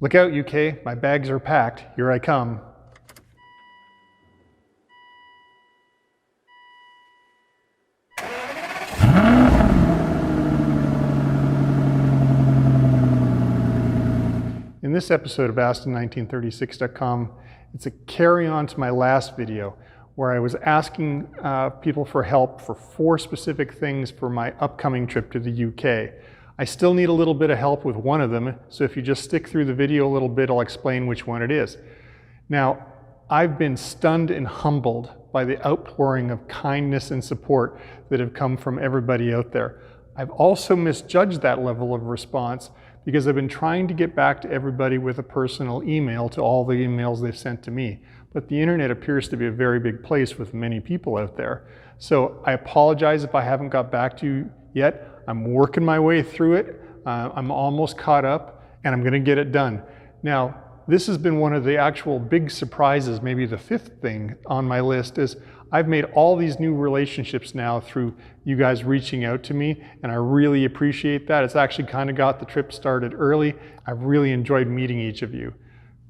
Look out, UK, my bags are packed. Here I come. In this episode of Aston1936.com, it's a carry-on to my last video where I was asking people for help for 4 specific things for my upcoming trip to the UK. I still need a little bit of help with one of them, so if you just stick through the video a little bit, I'll explain which one it is. Now, I've been stunned and humbled by the outpouring of kindness and support that have come from everybody out there. I've also misjudged that level of response because I've been trying to get back to everybody with a personal email to all the emails they've sent to me. But the internet appears to be a very big place with many people out there. So I apologize if I haven't got back to you yet. I'm working my way through it. I'm almost caught up and I'm going to get it done. Now, this has been one of the actual big surprises, maybe the 5th thing on my list is I've made all these new relationships now through you guys reaching out to me, and I really appreciate that. It's actually kind of got the trip started early. I've really enjoyed meeting each of you.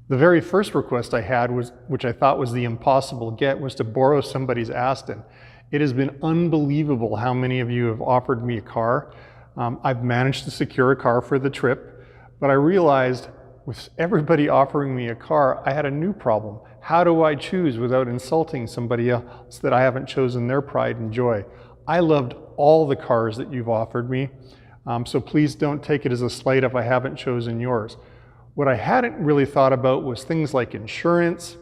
The very first request I had was, which I thought was the impossible get, was to borrow somebody's Aston. It has been unbelievable how many of you have offered me a car. I've managed to secure a car for the trip, but I realized with everybody offering me a car, I had a new problem. How do I choose without insulting somebody else that I haven't chosen their pride and joy? I loved all the cars that you've offered me, so please don't take it as a slight if I haven't chosen yours. What I hadn't really thought about was things like insurance,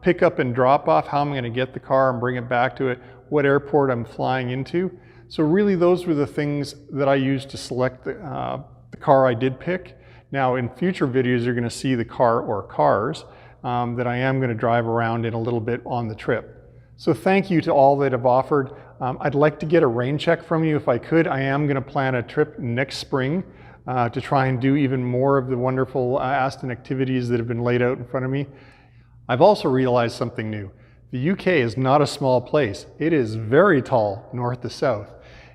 pick up and drop off, how I'm going to get the car and bring it back to it, what airport I'm flying into. So really those were the things that I used to select the car I did pick. Now in future videos you're going to see the car or cars that I am going to drive around in a little bit on the trip. So thank you to all that have offered. I'd like to get a rain check from you if I could. I am going to plan a trip next spring to try and do even more of the wonderful Aston activities that have been laid out in front of me. I've also realized something new. The UK is not a small place. It is very tall north to south.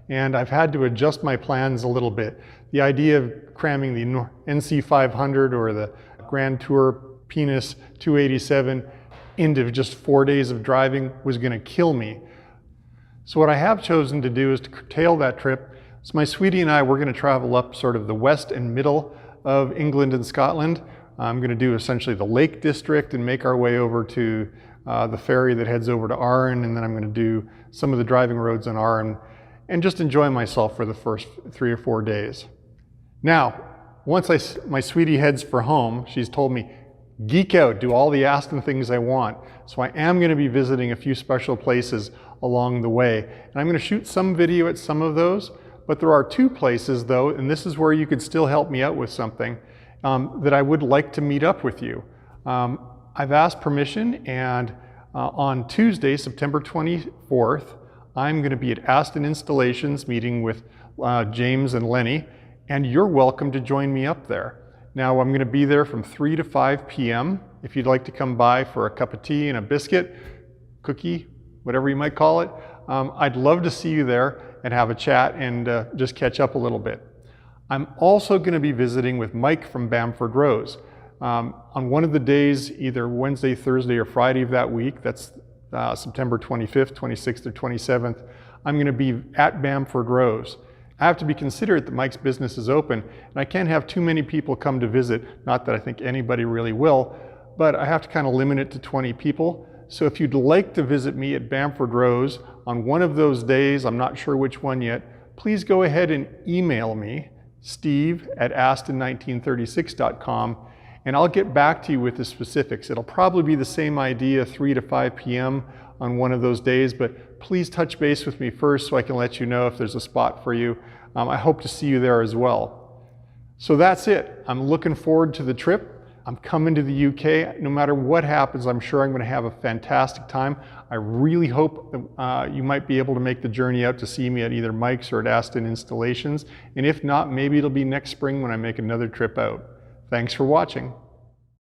And I've had to adjust my plans a little bit. The idea of cramming the NC 500 or the Grand Tour Penis 287 into just 4 days of driving was going to kill me. So what I have chosen to do is to curtail that trip. So my sweetie and I, we're going to travel up sort of the west and middle of England and Scotland. I'm going to do essentially the Lake District and make our way over to the ferry that heads over to Arran, and then I'm going to do some of the driving roads on Arran and just enjoy myself for the first 3 or 4 days. Now, once my sweetie heads for home, she's told me, geek out, do all the Aston things I want. So I am going to be visiting a few special places along the way. And I'm going to shoot some video at some of those, but there are 2 places though, and this is where you could still help me out with something, that I would like to meet up with you. I've asked permission, and on Tuesday, September 24th, I'm going to be at Aston Installations meeting with James and Lenny, and you're welcome to join me up there. Now I'm going to be there from 3 to 5 p.m. If you'd like to come by for a cup of tea and a biscuit, cookie, whatever you might call it, I'd love to see you there and have a chat and just catch up a little bit. I'm also going to be visiting with Mike from Bamford Rose. On one of the days, either Wednesday, Thursday, or Friday of that week, that's September 25th, 26th, or 27th, I'm going to be at Bamford Rose. I have to be considerate that Mike's business is open, and I can't have too many people come to visit, not that I think anybody really will, but I have to kind of limit it to 20 people. So if you'd like to visit me at Bamford Rose on one of those days, I'm not sure which one yet, please go ahead and email me, steve@aston1936.com, and I'll get back to you with the specifics. It'll probably be the same idea, 3 to 5 p.m. on one of those days, but please touch base with me first so I can let you know if there's a spot for you. I hope to see you there as well. So that's it. I'm looking forward to the trip. I'm coming to the UK. No matter what happens, I'm sure I'm going to have a fantastic time. I really hope you might be able to make the journey out to see me at either Mike's or at Aston Installations. And if not, maybe it'll be next spring when I make another trip out. Thanks for watching.